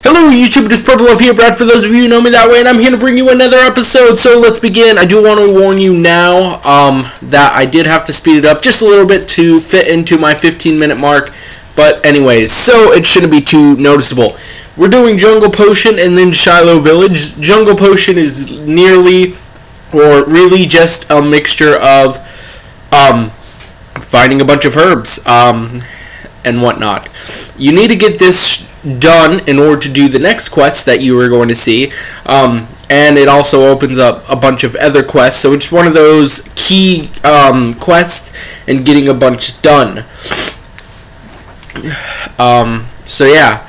Hello YouTube, it is Purple Love here, Brad, for those of you who know me that way, and I'm here to bring you another episode, so let's begin. I do want to warn you now that I did have to speed it up just a little bit to fit into my 15-minute mark, but anyways, so it shouldn't be too noticeable. We're doing Jungle Potion and then Shilo Village. Jungle Potion is nearly, or really just a mixture of finding a bunch of herbs and whatnot. You need to get this done in order to do the next quest that you are going to see, and it also opens up a bunch of other quests, so it's one of those key quests and getting a bunch done. So yeah,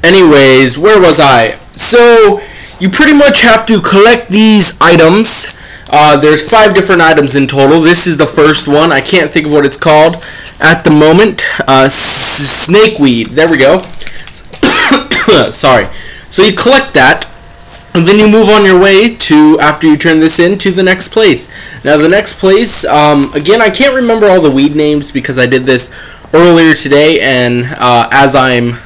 anyways, where was I? So you pretty much have to collect these items. There's 5 different items in total. This is the first one. I can't think of what it's called at the moment. Snakeweed. There we go. Sorry. So you collect that, and then you move on your way to, after you turn this in, to the next place. Now the next place, again, I can't remember all the weed names because I did this earlier today, and as I'm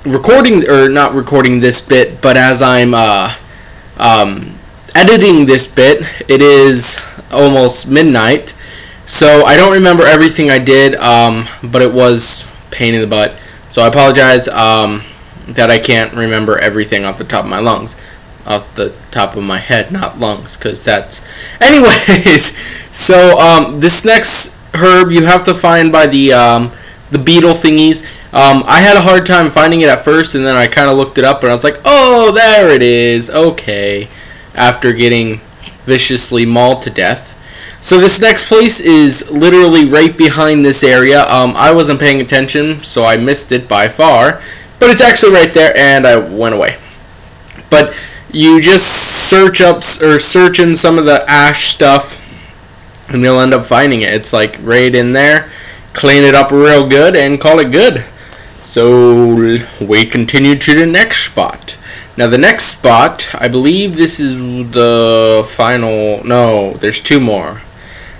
recording, or not recording this bit, but as I'm editing this bit, it is almost midnight, so I don't remember everything I did, but it was pain in the butt, so I apologize that I can't remember everything off the top of my lungs, off the top of my head, not lungs, because that's, anyways. So this next herb you have to find by the beetle thingies. I had a hard time finding it at first, and then I kind of looked it up and I was like, oh, there it is, okay, after getting viciously mauled to death. So this next place is literally right behind this area. I wasn't paying attention, so I missed it by far, but it's actually right there, and I went away. But you just search in some of the ash stuff, and you'll end up finding it. It's like right in there. Clean it up real good and call it good. So we continue to the next spot. Now the next spot, I believe this is the final, no, there's 2 more.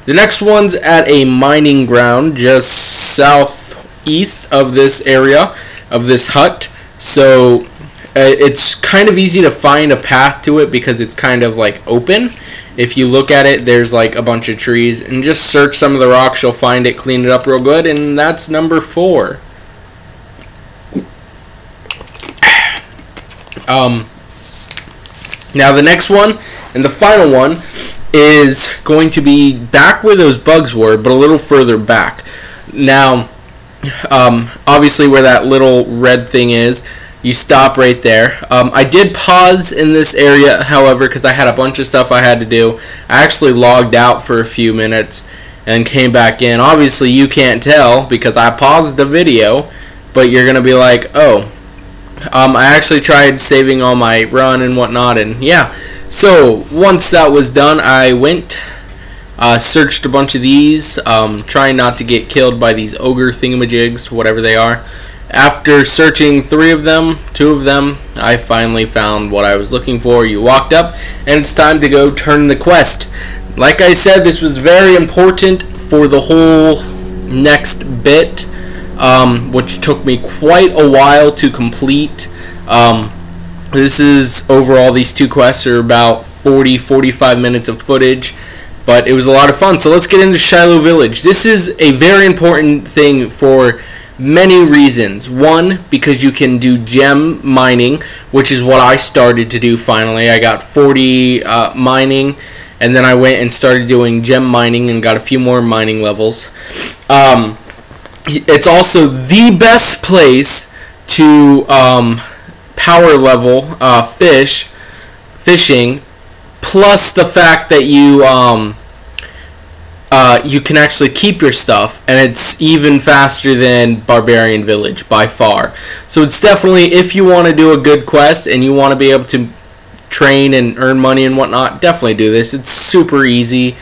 The next one's at a mining ground just southeast of this area, of this hut. So it's kind of easy to find a path to it because it's kind of like open. If you look at it, there's like a bunch of trees, and just search some of the rocks, you'll find it, clean it up real good, and that's number 4. Now the next one and the final one is going to be back where those bugs were, but a little further back. Now, obviously where that little red thing is, you stop right there. I did pause in this area, however, because I had a bunch of stuff I had to do. I actually logged out for a few minutes and came back in. Obviously you can't tell because I paused the video, but you're gonna be like, oh, I actually tried saving all my run and whatnot, and yeah. So once that was done, I went, searched a bunch of these, trying not to get killed by these ogre thingamajigs, whatever they are. After searching 2 of them, I finally found what I was looking for. You walked up, and it's time to go turn the quest. Like I said, this was very important for the whole next bit, which took me quite a while to complete. This is overall, these 2 quests are about 40-45 minutes of footage, but it was a lot of fun. So let's get into Shilo Village. This is a very important thing for many reasons. One, because you can do gem mining, which is what I started to do finally. I got 40 mining, and then I went and started doing gem mining and got a few more mining levels. It's also the best place to power level fishing, plus the fact that you can actually keep your stuff, and it's even faster than Barbarian Village by far. So it's definitely, if you want to do a good quest and you want to be able to train and earn money and whatnot, definitely do this. It's super easy.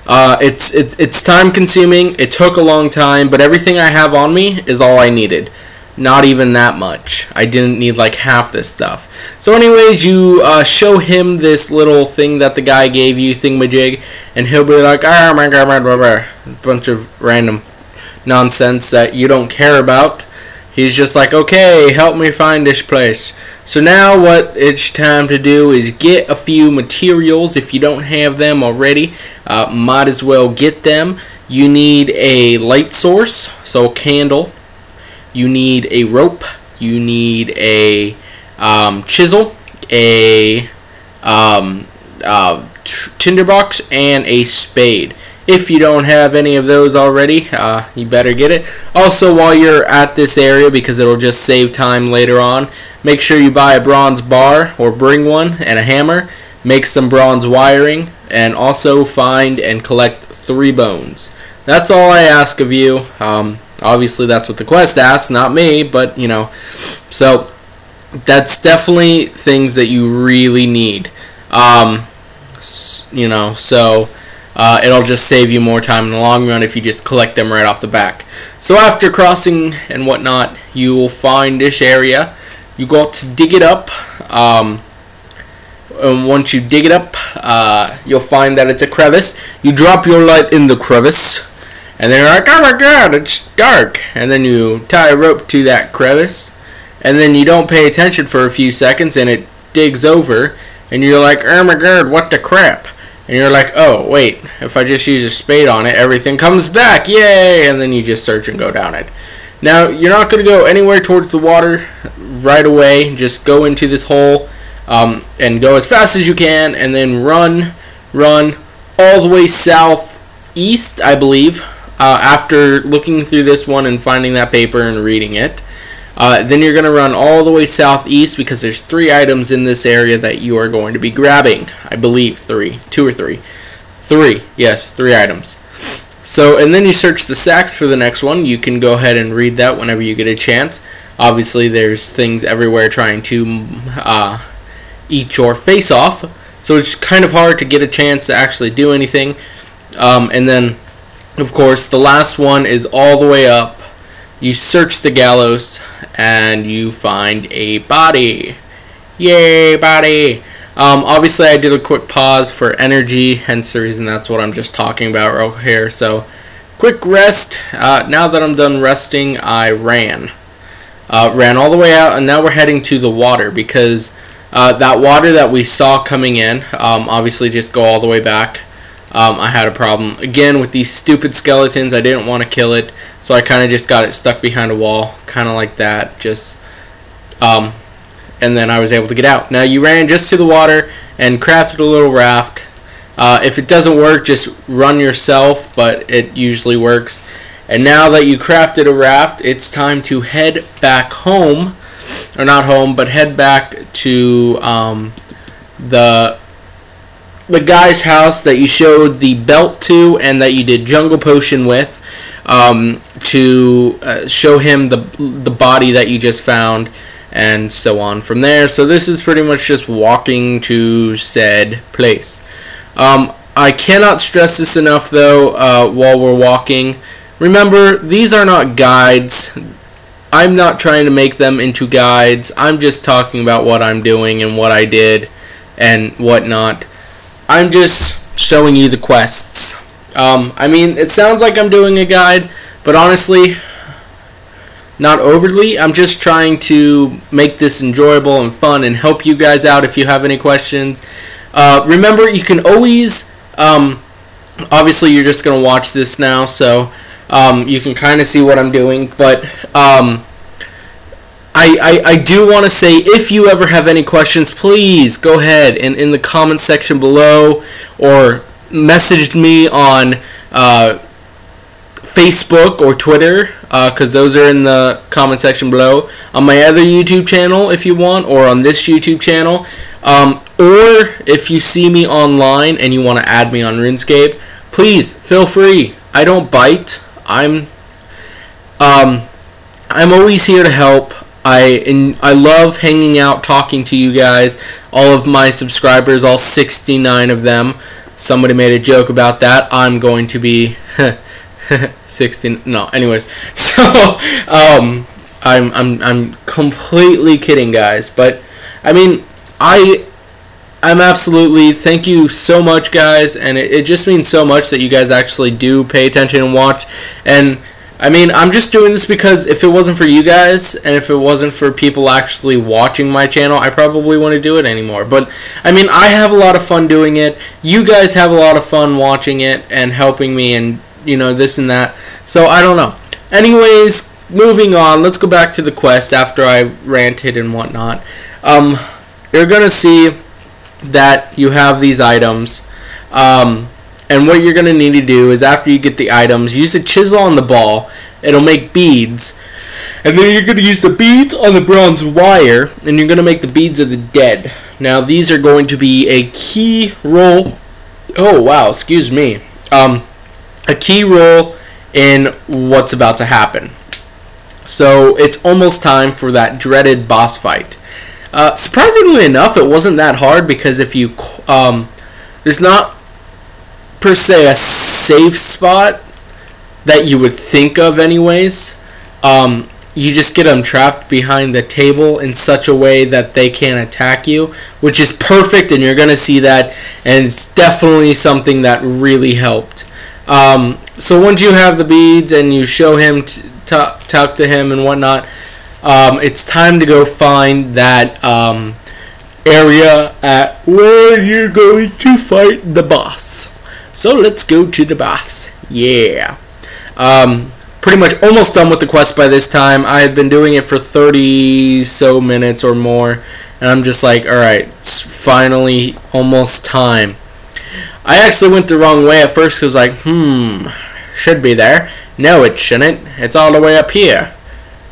It's time consuming. It took a long time, but everything I have on me is all I needed. not even that much. I didn't need like half this stuff. So anyways, you show him this little thing that the guy gave you, thingamajig, and he'll be like, oh my god, a bunch of random nonsense that you don't care about. He's just like, okay, help me find this place. So now what it's time to do is get a few materials. If you don't have them already, might as well get them. You need a light source, so a candle. You need a rope. You need a chisel, a tinderbox, and a spade. If you don't have any of those already, you better get it. Also, while you're at this area, because it'll just save time later on, make sure you buy a bronze bar, or bring one, and a hammer. Make some bronze wiring, and also find and collect 3 bones. That's all I ask of you. Obviously, that's what the quest asks, not me, but, you know. So, that's definitely things that you really need. You know, so it'll just save you more time in the long run if you just collect them right off the back. So after crossing and whatnot, you will find this area. You got to dig it up. And once you dig it up, you'll find that it's a crevice. You drop your light in the crevice, and then you're like, oh my god, it's dark. And then you tie a rope to that crevice, and then you don't pay attention for a few seconds, and it digs over, and you're like, oh my god, what the crap? And you're like, oh, wait, if I just use a spade on it, everything comes back, yay! And then you just search and go down it. Now, you're not going to go anywhere towards the water right away. Just go into this hole and go as fast as you can, and then run all the way southeast, I believe, after looking through this one and finding that paper and reading it. Then you're going to run all the way southeast, because there's 3 items in this area that you are going to be grabbing. I believe 3. 2 or 3. 3. Yes, 3 items. So, and then you search the sacks for the next one. You can go ahead and read that whenever you get a chance. Obviously, there's things everywhere trying to eat your face off. So it's kind of hard to get a chance to actually do anything. And then, of course, the last one is all the way up. You search the gallows, and you find a body. Yay, body! Obviously, I did a quick pause for energy, hence the reason that's what I'm just talking about right here. So, quick rest. Now that I'm done resting, I ran. Ran all the way out, and now we're heading to the water, because that water that we saw coming in, obviously just go all the way back. I had a problem again with these stupid skeletons. I didn't want to kill it, so I kind of just got it stuck behind a wall, kind of like that, just and then I was able to get out. Now, you ran just to the water and crafted a little raft. If it doesn't work, just run yourself, but it usually works. And now that you crafted a raft, it's time to head back home, or not home, but head back to the guy's house that you showed the belt to and that you did jungle potion with, to show him the body that you just found, and so on from there. So this is pretty much just walking to said place. I cannot stress this enough, though, while we're walking. Remember, these are not guides. I'm not trying to make them into guides. I'm just talking about what I'm doing and what I did and whatnot. I'm just showing you the quests. I mean, it sounds like I'm doing a guide, but honestly, not overly. I'm just trying to make this enjoyable and fun and help you guys out if you have any questions. Remember, you can always, obviously you're just going to watch this now, so you can kind of see what I'm doing, but I do want to say, if you ever have any questions, please go ahead and in the comment section below, or message me on Facebook or Twitter, because those are in the comment section below, on my other YouTube channel if you want, or on this YouTube channel, or if you see me online and you want to add me on RuneScape, please feel free. I don't bite. I'm always here to help. I love hanging out, talking to you guys, all of my subscribers, all 69 of them. Somebody made a joke about that. I'm going to be 16. No, anyways. So I'm completely kidding, guys. But I mean, I'm absolutely, thank you so much, guys, and it just means so much that you guys actually do pay attention and watch. And I mean, I'm just doing this because if it wasn't for you guys and if it wasn't for people actually watching my channel, I probably wouldn't do it anymore. But I mean, I have a lot of fun doing it. You guys have a lot of fun watching it and helping me and, you know, this and that. So I don't know. Anyways, moving on, let's go back to the quest after I ranted and whatnot. You're gonna see that you have these items, and what you're gonna need to do is, after you get the items, use a chisel on the ball. It'll make beads, and then you're gonna use the beads on the bronze wire, and you're gonna make the beads of the dead. Now these are going to be a key role. Oh wow, excuse me. A key role in what's about to happen. So it's almost time for that dreaded boss fight. Surprisingly enough, it wasn't that hard, because if you there's not per se a safe spot that you would think of anyways. You just get them trapped behind the table in such a way that they can't attack you, which is perfect, and you're gonna see that, and it's definitely something that really helped. So once you have the beads and you show him, talk to him and whatnot, it's time to go find that area at where you're going to fight the boss. So let's go to the boss. Yeah. Pretty much almost done with the quest by this time. I had been doing it for 30 so minutes or more, and I'm just like, alright, it's finally almost time. I actually went the wrong way at first. I was like, should be there. No, it shouldn't. It's all the way up here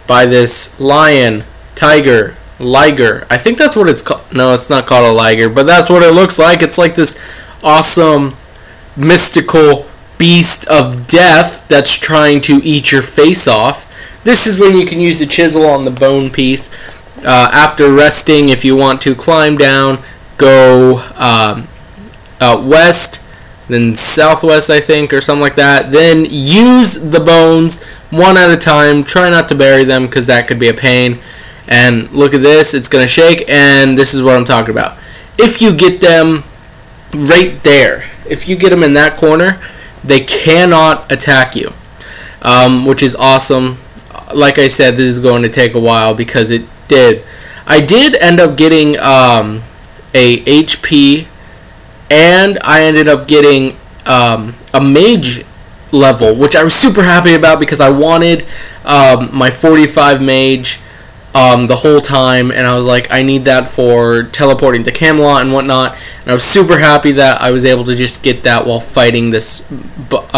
by this lion, tiger, liger. I think that's what it's called. No, it's not called a liger, but that's what it looks like. It's like this awesome mystical beast of death that's trying to eat your face off. This is when you can use the chisel on the bone piece. After resting, if you want to climb down, go west, then southwest, I think, or something like that. Then use the bones one at a time. Try not to bury them, because that could be a pain. And look at this, it's going to shake, and this is what I'm talking about. If you get them right there, if you get them in that corner, they cannot attack you, which is awesome. Like I said, this is going to take a while, because it did. I did end up getting a HP, and I ended up getting a mage level, which I was super happy about, because I wanted my 45 mage the whole time, and I was like, I need that for teleporting to Camelot and whatnot, and I was super happy that I was able to just get that while fighting this boss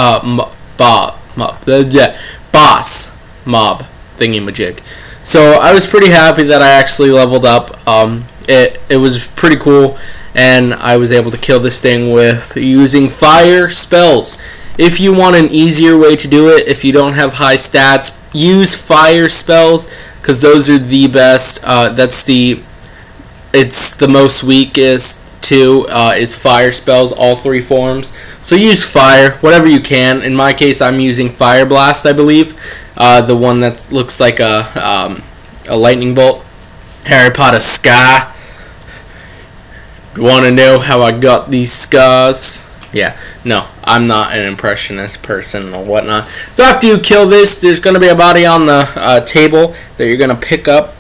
mob thingy-majig. So I was pretty happy that I actually leveled up. It was pretty cool, and I was able to kill this thing with using fire spells. If you want an easier way to do it, if you don't have high stats, use fire spells, because those are the best. It's the most weakest too, is fire spells, all three forms. So use fire, whatever you can. In my case, I'm using Fire Blast, I believe, the one that looks like a lightning bolt. Harry Potter scar. You want to know how I got these scars? Yeah, no, I'm not an impressionist person or whatnot. So after you kill this, there's going to be a body on the table that you're going to pick up,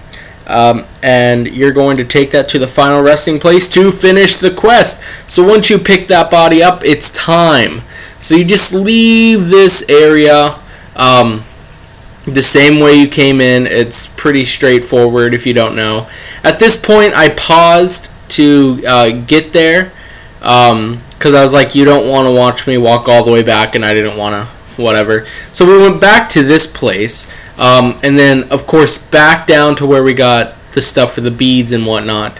and you're going to take that to the final resting place to finish the quest. So once you pick that body up, it's time. So you just leave this area the same way you came in. It's pretty straightforward if you don't know. At this point, I paused to get there, because I was like, you don't want to watch me walk all the way back, and I didn't want to whatever. So we went back to this place, and then of course back down to where we got the stuff for the beads and whatnot,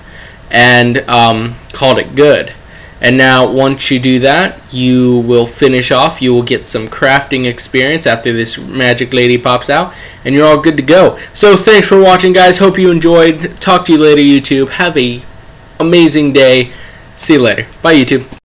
and called it good. And now once you do that, you will finish off. You will get some crafting experience after this magic lady pops out, and you're all good to go. So thanks for watching, guys. Hope you enjoyed. Talk to you later, YouTube. Have a amazing day. See you later. Bye, YouTube.